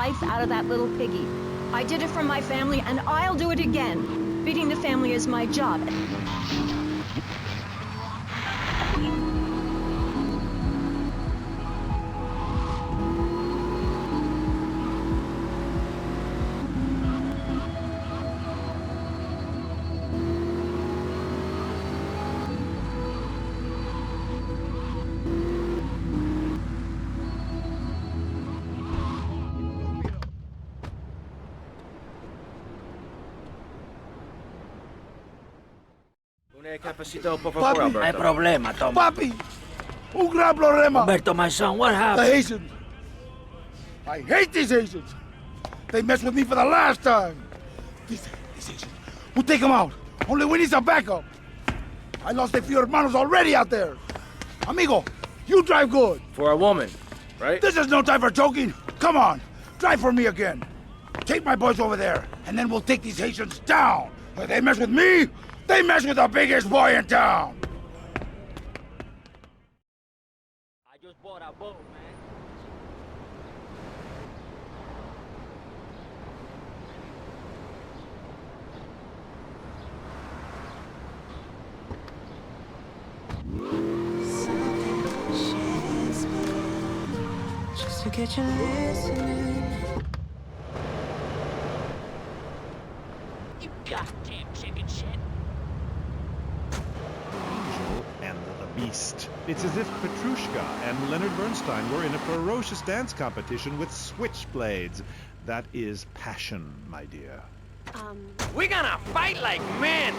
life out of that little piggy. I did it for my family, and I'll do it again. Feeding the family is my job. Papi, Hay problema, Tom. Papi! Un gran problema! Humberto, my son, what The happened? Haitians! I hate these Haitians! They messed with me for the last time! These Haitians, we'll take them out! Only we need some backup! I lost a few hermanos already out there! Amigo, you drive good! For a woman, right? This is no time for joking! Come on, drive for me again! Take my boys over there, and then we'll take these Haitians down! If they mess with me, they mess with the biggest boy in town! I just bought a boat, man. Just to get you listening. You goddamn chicken shit. Angel and the Beast. It's as if Petrushka and Leonard Bernstein were in a ferocious dance competition with switchblades. That is passion, my dear. We're gonna fight like men!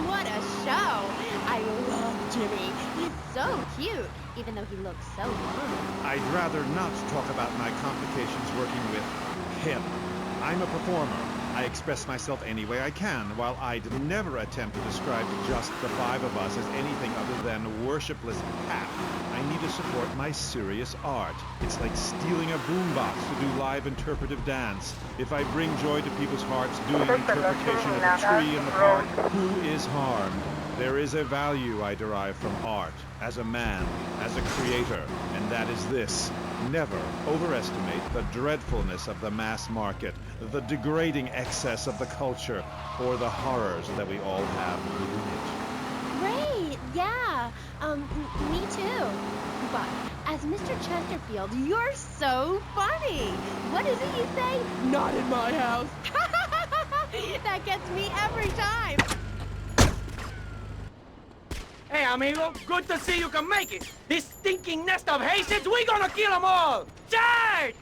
What a show! I love Jimmy. He's so cute, even though he looks so young. I'd rather not talk about my complications working with him. I'm a performer. I express myself any way I can, while I'd never attempt to describe just the five of us as anything other than worshipless pap. I need to support my serious art. It's like stealing a boombox to do live interpretive dance. If I bring joy to people's hearts doing interpretation of a tree in the park, who is harmed? There is a value I derive from art, as a man, as a creator, and that is this. Never overestimate the dreadfulness of the mass market, the degrading excess of the culture, or the horrors that we all have within it. Great, yeah. Me too. But as Mr. Chesterfield, you're so funny. What is it you say? Not in my house. That gets me every time. Hey, amigo, good to see you can make it! This stinking nest of Haitians, we gonna kill them all! Charge!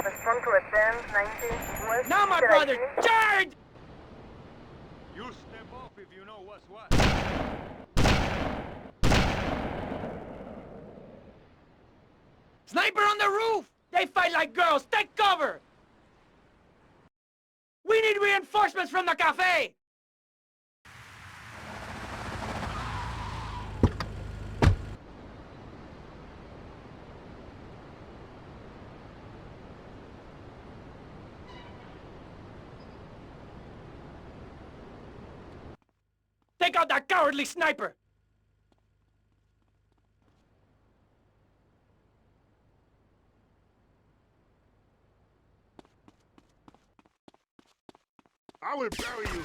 Respond to ascend 90 west. Now, my brother, charge! You step off if you know what's what. Sniper on the roof! They fight like girls, take cover! We need reinforcements from the cafe! Take out that cowardly sniper! I will bury you.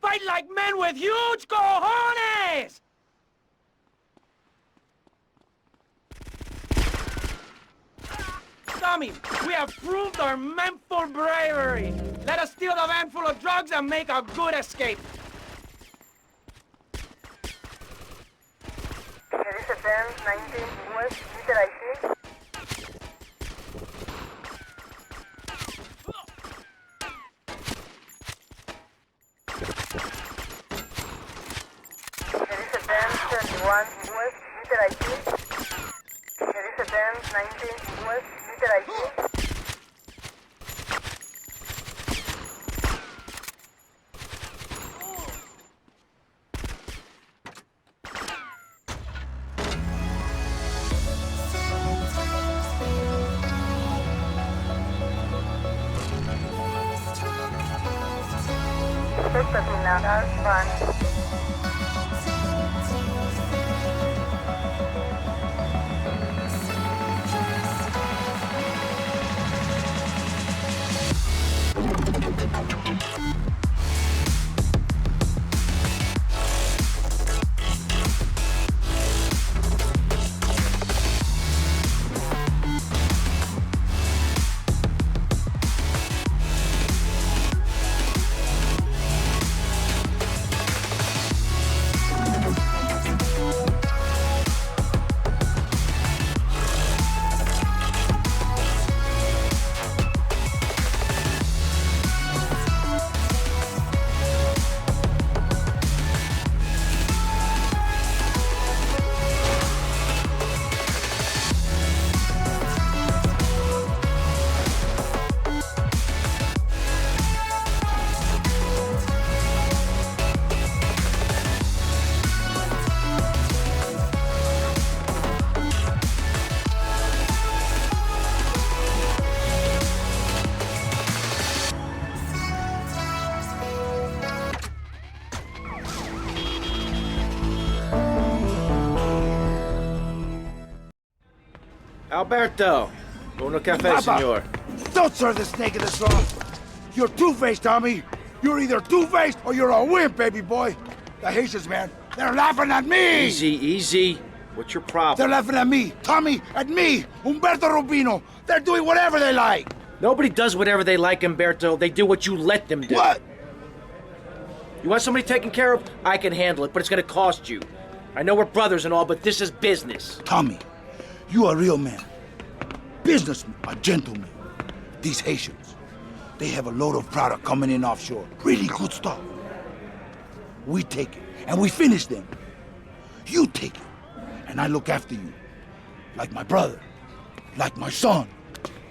Fight like men with huge cojones! Tommy, we have proved our manful bravery. Let us steal the van full of drugs and make a good escape. There is a Benz 19 West Meter IC. There is a Benz 21 West Meter IC. There is a Benz 19 West Meter IC. Suspect will now run. Alberto, uno café, Papa. senor. Don't serve the snake in the straw. You're two-faced, Tommy. You're either two-faced or you're a wimp, baby boy. The Haitians, man, they're laughing at me. Easy, easy. What's your problem? They're laughing at me, Tommy, at me, Umberto Rubino. They're doing whatever they like. Nobody does whatever they like, Umberto. They do what you let them do. What? You want somebody taken care of? I can handle it, but it's gonna cost you. I know we're brothers and all, but this is business. Tommy, you a real man. Businessman, a gentleman. These Haitians, they have a load of product coming in offshore. Really good stuff. We take it, and we finish them. You take it, and I look after you. Like my brother, like my son.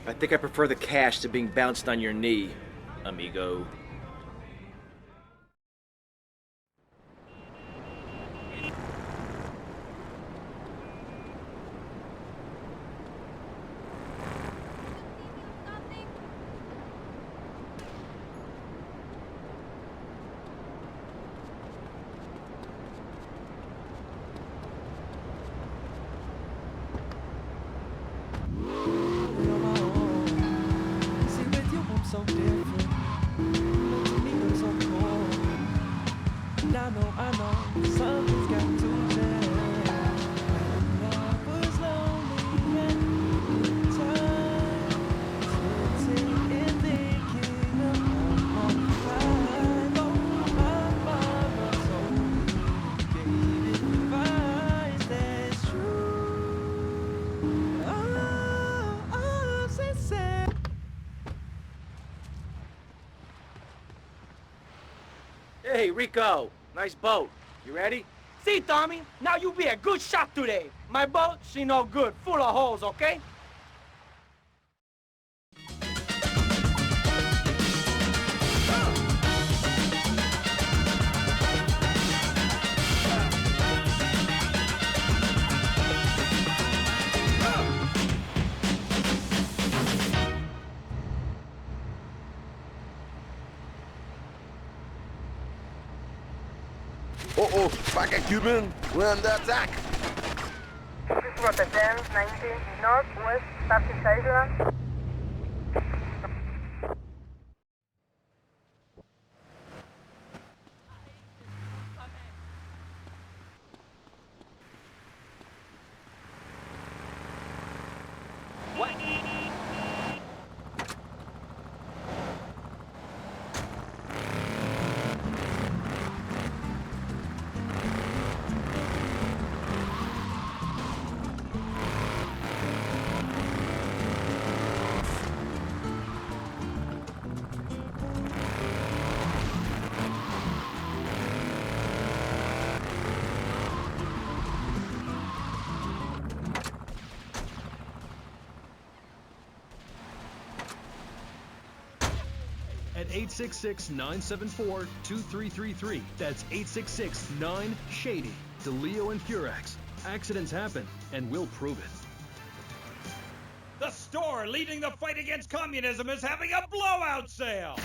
I think I prefer the cash to being bounced on your knee, amigo. So different, but to me you're so cold. And I know, something's got to change. I was lonely at times, sitting and thinking about my life. Oh, my soul gave advice that's true. Oh, sincere. Hey, Rico. Nice boat. You ready? See, Tommy, now you be a good shot today. My boat, she no good, full of holes, okay? Uh-oh, back at Cuban. We're under attack. This is Rotterdam 19 Northwest 30 Island. 866-974-2333. That's 866-9-SHADY. CLEO and Furax. Accidents happen, and we'll prove it. The store leading the fight against communism is having a blowout sale!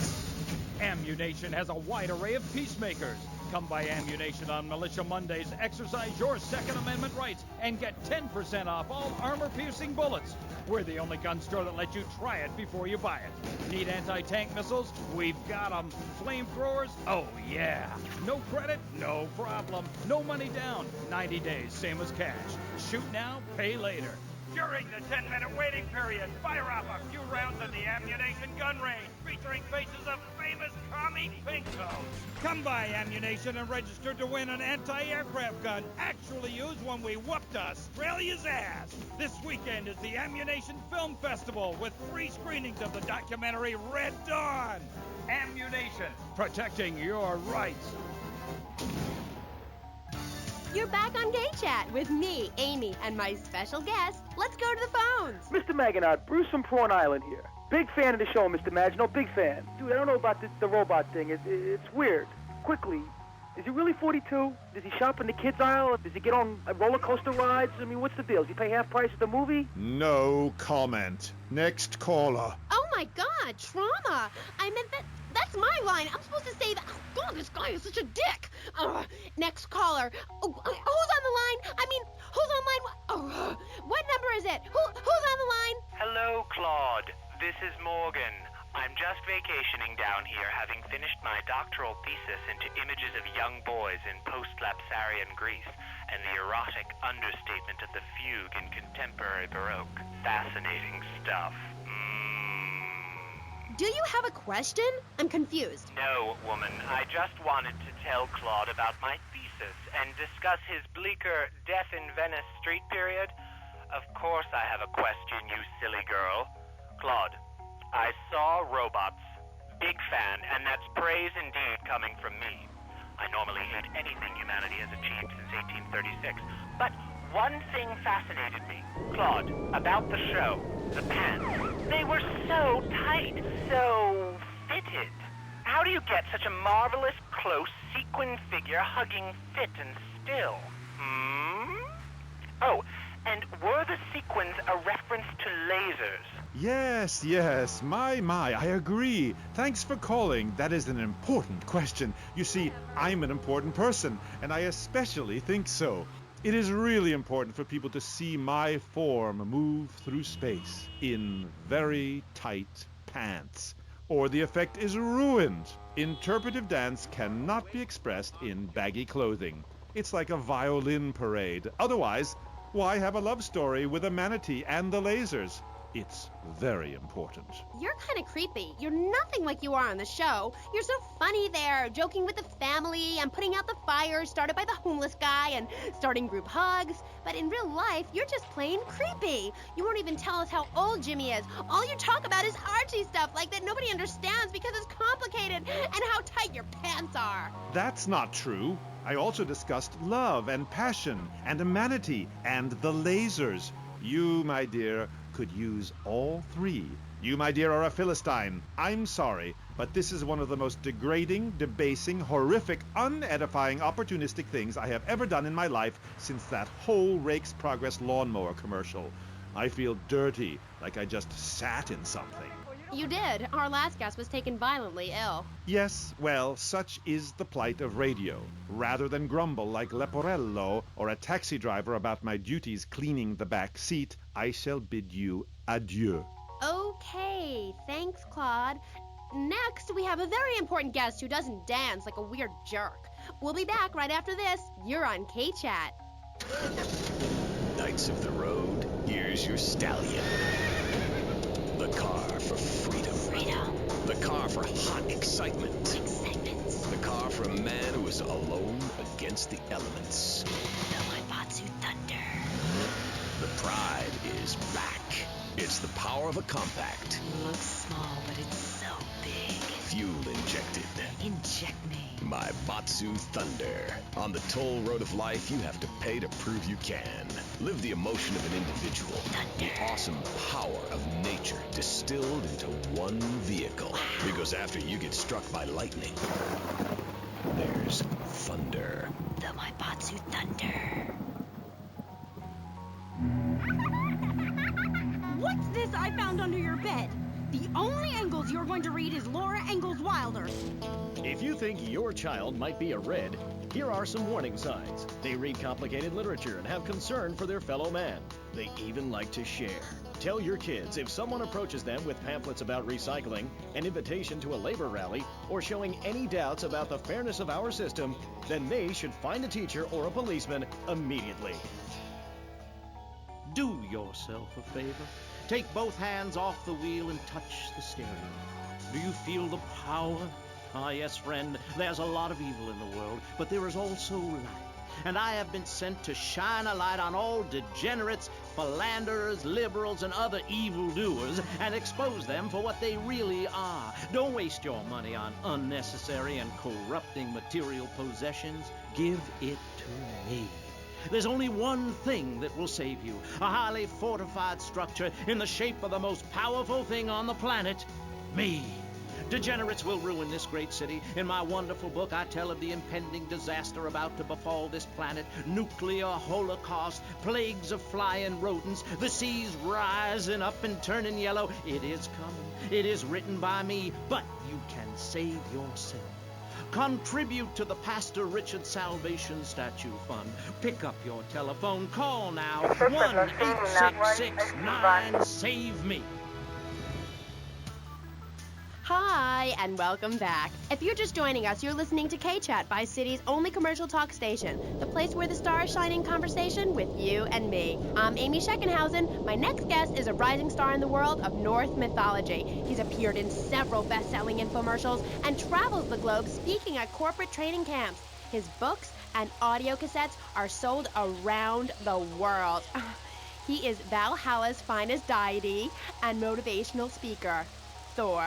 Ammunition has a wide array of peacemakers. Come by Ammunition on Militia Mondays, exercise your Second Amendment rights, and get 10% off all armor-piercing bullets. We're the only gun store that lets you try it before you buy it. Need anti-tank missiles? We've got them. Flamethrowers? Oh, yeah. No credit? No problem. No money down. 90 days, same as cash. Shoot now, pay later. During the 10-minute waiting period, fire off a few rounds at the Ammunition gun range, featuring faces of famous commie pinkos. Come by Ammunition and register to win an anti-aircraft gun actually used when we whooped Australia's ass. This weekend is the Ammunition Film Festival with free screenings of the documentary Red Dawn. Ammunition, protecting your rights. You're back on Gay Chat with me, Amy, and my special guest. Let's go to the phones. Mr. Maginot, Bruce from Prawn Island here. Big fan of the show, Mr. Maginot, big fan. Dude, I don't know about the robot thing. It's weird. Quickly, is he really 42? Does he shop in the kids' aisle? Does he get on roller coaster rides? I mean, what's the deal? Does he pay half price at the movie? No comment. Next caller. Oh my God, trauma. I meant that's my line. I'm supposed to say that. Oh God, this guy is such a dick. Next caller. Oh, who's on the line? I mean, who's on line? What number is it? Who's on the line? Hello, Claude. This is Morgan. I'm just vacationing down here, having finished my doctoral thesis into images of young boys in post-Lapsarian Greece and the erotic understatement of the fugue in contemporary Baroque. Fascinating stuff. Do you have a question? I'm confused. No, woman. I just wanted to tell Claude about my thesis and discuss his bleaker Death in Venice Street period. Of course I have a question, you silly girl. Claude, I saw robots. Big fan, and that's praise indeed coming from me. I normally hate anything humanity has achieved since 1836. But one thing fascinated me. Claude, about the show, the pants. They were so tight, so fitted. How do you get such a marvelous, close, sequin figure hugging fit and still? Oh, and were the sequins a reference to lasers? Yes, my, I agree. Thanks for calling. That is an important question. You see, I'm an important person, and I especially think so. It is really important for people to see my form move through space in very tight pants, or the effect is ruined. Interpretive dance cannot be expressed in baggy clothing. It's like a violin parade. Otherwise, why have a love story with a manatee and the lasers? It's very important. You're kind of creepy. You're nothing like you are on the show. You're so funny there, joking with the family and putting out the fires started by the homeless guy and starting group hugs. But in real life, you're just plain creepy. You won't even tell us how old Jimmy is. All you talk about is Archie stuff like that nobody understands because it's complicated, and how tight your pants are. That's not true. I also discussed love and passion and a manatee and the lasers. You, my dear, could use all three. You, my dear, are a Philistine. I'm sorry, but this is one of the most degrading, debasing, horrific, unedifying, opportunistic things I have ever done in my life since that whole Rake's Progress lawnmower commercial. I feel dirty, like I just sat in something. You did. Our last guest was taken violently ill. Yes, well, such is the plight of radio. Rather than grumble like Leporello or a taxi driver about my duties cleaning the back seat, I shall bid you adieu. Okay, thanks, Claude. Next, we have a very important guest who doesn't dance like a weird jerk. We'll be back right after this. You're on K-Chat. Knights of the road, here's your stallion. The car for freedom. The car for hot excitement. The car for a man who is alone against the elements. The Waibatsu Thunder. The pride is back. It's the power of a compact. Looks small, but it's so big. Fuel injected. Inject me. My Mazbou Thunder. On the toll road of life, you have to pay to prove you can. Live the emotion of an individual. Thunder. The awesome power of nature distilled into one vehicle. Wow. Because after you get struck by lightning, there's thunder. The My Mazbou Thunder. What's this I found under your bed? The only Engels you're going to read is Laura Ingalls Wilder. If you think your child might be a red, here are some warning signs. They read complicated literature and have concern for their fellow man. They even like to share. Tell your kids if someone approaches them with pamphlets about recycling, an invitation to a labor rally, or showing any doubts about the fairness of our system, then they should find a teacher or a policeman immediately. Do yourself a favor. Take both hands off the wheel and touch the steering. Do you feel the power? Ah, yes, friend, there's a lot of evil in the world, but there is also light. And I have been sent to shine a light on all degenerates, philanderers, liberals, and other evildoers, and expose them for what they really are. Don't waste your money on unnecessary and corrupting material possessions. Give it to me. There's only one thing that will save you, a highly fortified structure in the shape of the most powerful thing on the planet, me. Degenerates will ruin this great city. In my wonderful book, I tell of the impending disaster about to befall this planet. Nuclear holocaust, plagues of flying rodents, the seas rising up and turning yellow. It is coming. It is written by me, but you can save yourself. Contribute to the Pastor Richard Salvation Statue Fund. Pick up your telephone. Call now. 1-866-9-SAVE-ME. Hi, and welcome back. If you're just joining us, you're listening to K-Chat, Vice City's only commercial talk station, the place where the stars shine in conversation with you and me. I'm Amy Scheckenhausen. My next guest is a rising star in the world of Norse mythology. He's appeared in several best-selling infomercials and travels the globe speaking at corporate training camps. His books and audio cassettes are sold around the world. He is Valhalla's finest deity and motivational speaker, Thor.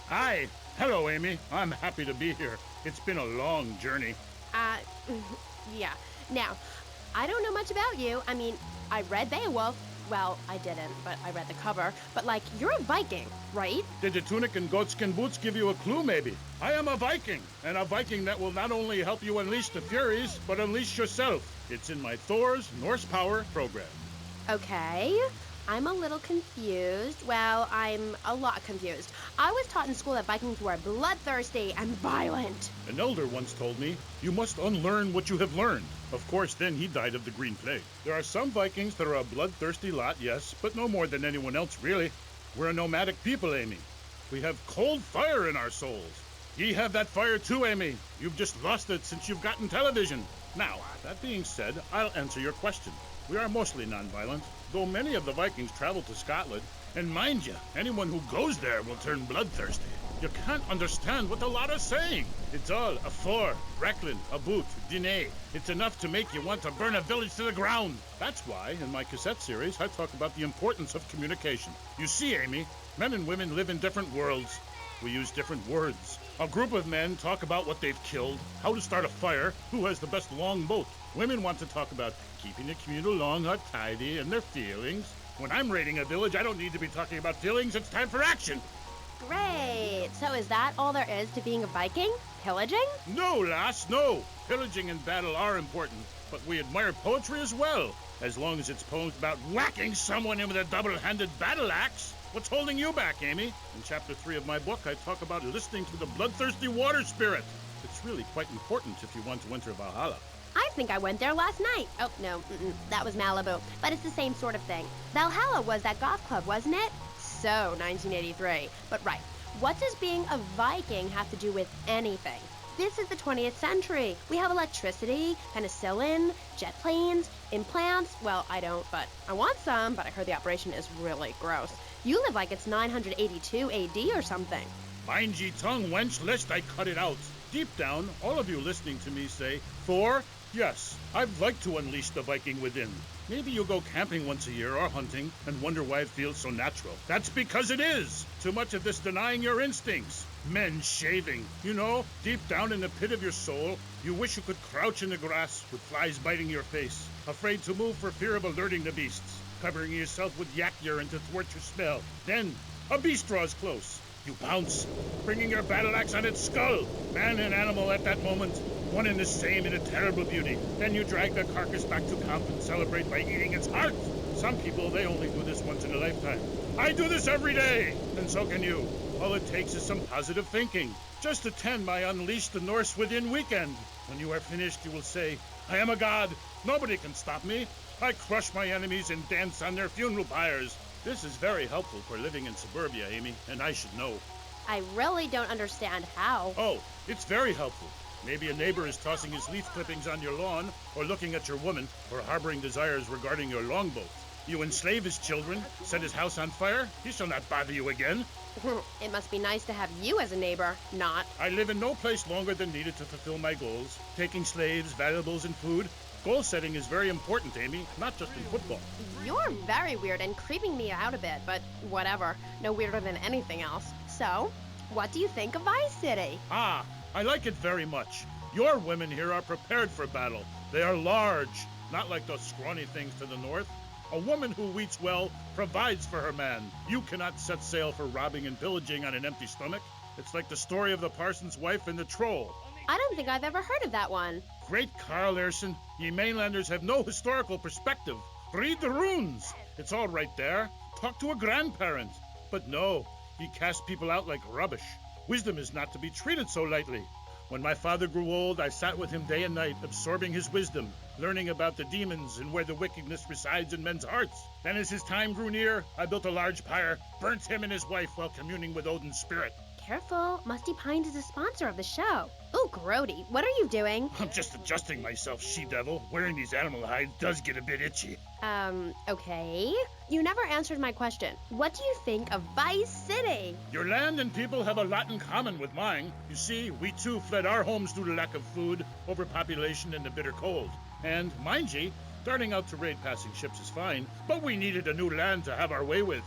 Hi. Hello, Amy. I'm happy to be here. It's been a long journey. Yeah. Now, I don't know much about you. I mean, I read Beowulf. Well, I didn't, but I read the cover. But, like, you're a Viking, right? Did the tunic and goatskin boots give you a clue, maybe? I am a Viking, and a Viking that will not only help you unleash the Furies, but unleash yourself. It's in my Thor's Norse Power program. Okay. I'm a little confused. Well, I'm a lot confused. I was taught in school that Vikings were bloodthirsty and violent. An elder once told me, you must unlearn what you have learned. Of course, then he died of the Green Plague. There are some Vikings that are a bloodthirsty lot, yes, but no more than anyone else, really. We're a nomadic people, Amy. We have cold fire in our souls. Ye have that fire too, Amy. You've just lost it since you've gotten television. Now, that being said, I'll answer your question. We are mostly nonviolent, though many of the Vikings traveled to Scotland. And mind you, anyone who goes there will turn bloodthirsty. You can't understand what the lot are saying. It's all a for, Recklin, a boot, dîner. It's enough to make you want to burn a village to the ground. That's why, in my cassette series, I talk about the importance of communication. You see, Amy, men and women live in different worlds. We use different words. A group of men talk about what they've killed, how to start a fire, who has the best long boat. Women want to talk about keeping the communal long hut tidy and their feelings. When I'm raiding a village, I don't need to be talking about feelings. It's time for action. Great. So is that all there is to being a Viking? Pillaging? No, lass, no. Pillaging and battle are important, but we admire poetry as well, as long as it's poems about whacking someone in with a double-handed battle axe. What's holding you back, Amy? In Chapter 3 of my book, I talk about listening to the bloodthirsty water spirit. It's really quite important if you want to enter Valhalla. I think I went there last night. Oh, no, that was Malibu. But it's the same sort of thing. Valhalla was that goth club, wasn't it? So, 1983. But right, what does being a Viking have to do with anything? This is the 20th century. We have electricity, penicillin, jet planes, implants. Well, I don't, but I want some, but I heard the operation is really gross. You live like it's 982 AD or something. Mind ye tongue, wench, lest I cut it out. Deep down, all of you listening to me say, Thor, Yes, I'd like to unleash the Viking within. Maybe you go camping once a year or hunting and wonder why it feels so natural. That's because it is! Too much of this denying your instincts. Men shaving. You know, deep down in the pit of your soul, you wish you could crouch in the grass with flies biting your face, afraid to move for fear of alerting the beasts, covering yourself with yak urine to thwart your smell. Then, a beast draws close. You pounce, bringing your battle axe on its skull. Man and animal at that moment, one and the same in a terrible beauty. Then you drag the carcass back to camp and celebrate by eating its heart. Some people, they only do this once in a lifetime. I do this every day, and so can you. All it takes is some positive thinking. Just attend my Unleash the Norse Within weekend. When you are finished, you will say, I am a god. Nobody can stop me. I crush my enemies and dance on their funeral pyres. This is very helpful for living in suburbia, Amy, and I should know. I really don't understand how. Oh, it's very helpful. Maybe a neighbor is tossing his leaf clippings on your lawn, or looking at your woman, or harboring desires regarding your longboat. You enslave his children, set his house on fire, he shall not bother you again. It must be nice to have you as a neighbor, not. I live in no place longer than needed to fulfill my goals. Taking slaves, valuables, and food. Goal setting is very important, Amy, not just in football. You're very weird and creeping me out a bit, but whatever. No weirder than anything else. So, what do you think of Vice City? Ah, I like it very much. Your women here are prepared for battle. They are large, not like those scrawny things to the north. A woman who eats well provides for her man. You cannot set sail for robbing and pillaging on an empty stomach. It's like the story of the parson's wife and the troll. I don't think I've ever heard of that one. Great Carl Erson, ye mainlanders have no historical perspective. Read the runes. It's all right there. Talk to a grandparent. But no, ye cast people out like rubbish. Wisdom is not to be treated so lightly. When my father grew old, I sat with him day and night, absorbing his wisdom, learning about the demons and where the wickedness resides in men's hearts. Then as his time grew near, I built a large pyre, burnt him and his wife while communing with Odin's spirit. Careful, Musty Pines is a sponsor of the show. Oh, Grody, what are you doing? I'm just adjusting myself, she-devil. Wearing these animal hides does get a bit itchy. Okay. You never answered my question. What do you think of Vice City? Your land and people have a lot in common with mine. You see, we too fled our homes due to lack of food, overpopulation, and the bitter cold. And, mind ye, starting out to raid passing ships is fine, but we needed a new land to have our way with.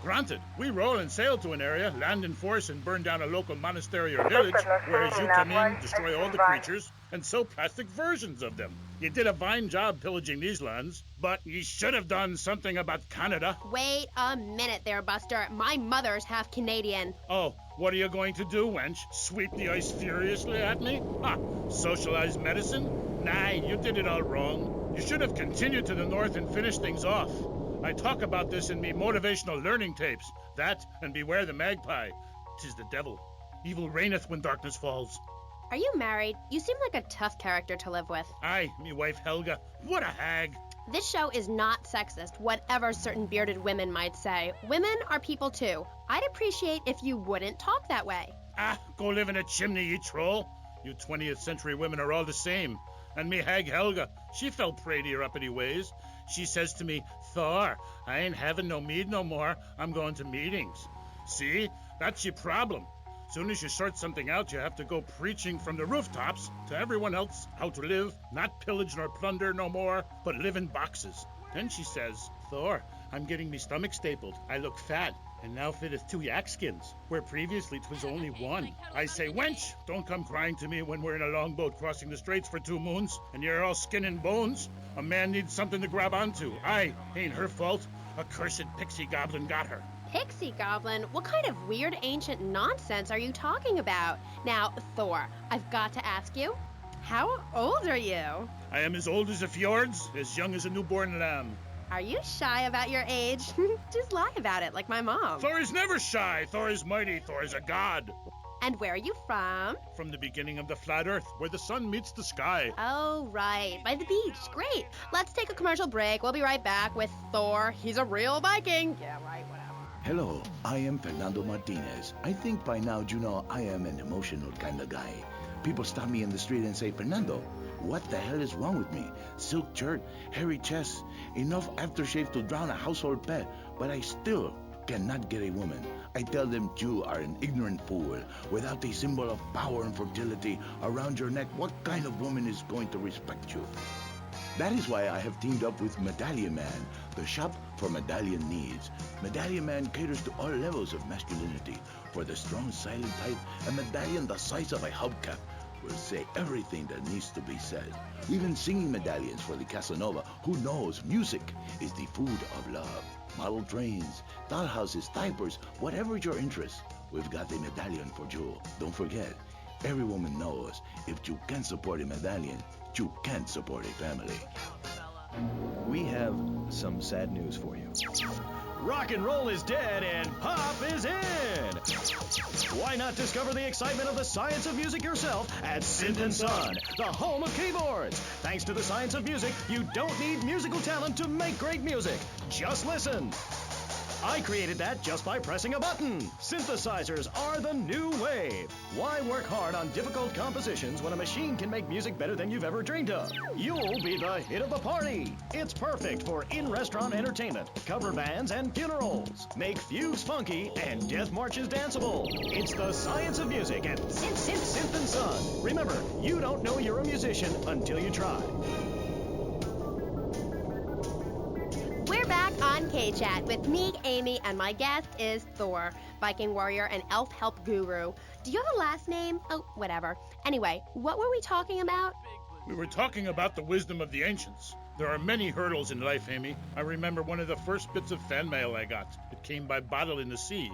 Granted, we roll and sail to an area, land in force, and burn down a local monastery or village, whereas you come in, destroy all the creatures, and sell plastic versions of them. You did a fine job pillaging these lands, but you should have done something about Canada. Wait a minute there, Buster. My mother's half Canadian. Oh, what are you going to do, wench? Sweep the ice furiously at me? Ha! Socialized medicine? Nah, you did it all wrong. You should have continued to the north and finished things off. I talk about this in me motivational learning tapes. That, and beware the magpie. 'Tis the devil. Evil reigneth when darkness falls. Are you married? You seem like a tough character to live with. Aye, me wife Helga. What a hag. This show is not sexist, whatever certain bearded women might say. Women are people too. I'd appreciate if you wouldn't talk that way. Ah, go live in a chimney, you troll. You 20th century women are all the same. And me hag Helga, she fell prey to your uppity ways. She says to me, Thor, I ain't having no mead no more. I'm going to meetings. See? That's your problem. Soon as you sort something out, you have to go preaching from the rooftops to everyone else how to live, not pillage nor plunder no more, but live in boxes. Then she says, Thor, I'm getting me stomach stapled. I look fat, and now fitteth 2 yak skins, where previously 'twas only 1. I say, wench, don't come crying to me when we're in a longboat crossing the straits for 2 moons, and you're all skin and bones. A man needs something to grab onto. Aye, ain't her fault. A cursed pixie goblin got her. Pixie goblin? What kind of weird ancient nonsense are you talking about? Now, Thor, I've got to ask you, how old are you? I am as old as the fjords, as young as a newborn lamb. Are you shy about your age? Just lie about it, like my mom. Thor is never shy. Thor is mighty. Thor is a god. And where are you from? From the beginning of the flat earth, where the sun meets the sky. Oh, right. By the beach. Great. Let's take a commercial break. We'll be right back with Thor. He's a real Viking. Yeah, right, whatever. Hello, I am Fernando Martinez. I think by now you know I am an emotional kind of guy. People stop me in the street and say, Fernando, what the hell is wrong with me? Silk shirt, hairy chest, enough aftershave to drown a household pet, but I still cannot get a woman. I tell them you are an ignorant fool. Without a symbol of power and fertility around your neck, what kind of woman is going to respect you? That is why I have teamed up with Medallion Man, the shop for medallion needs. Medallion Man caters to all levels of masculinity. For the strong, silent type, a medallion the size of a hubcap will say everything that needs to be said. Even singing medallions for the Casanova, who knows music is the food of love. Model trains, dollhouses, diapers, whatever your interest, we've got a medallion for you. Don't forget, every woman knows if you can't support a medallion, you can't support a family. We have some sad news for you. Rock and roll is dead and pop is in! Why not discover the excitement of the science of music yourself at Synth & Son, the home of keyboards? Thanks to the science of music, you don't need musical talent to make great music. Just listen. I created that just by pressing a button. Synthesizers are the new wave. Why work hard on difficult compositions when a machine can make music better than you've ever dreamed of? You'll be the hit of the party. It's perfect for in-restaurant entertainment, cover bands, and funerals. Make fugues funky and death marches danceable. It's the science of music at Synth & Son. Remember, you don't know you're a musician until you try. We're back on K-Chat with me, Amy, and my guest is Thor, Viking warrior and elf help guru. Do you have a last name? Oh, whatever. Anyway, what were we talking about? We were talking about the wisdom of the ancients. There are many hurdles in life, Amy. I remember one of the first bits of fan mail I got. It came by bottle in the sea.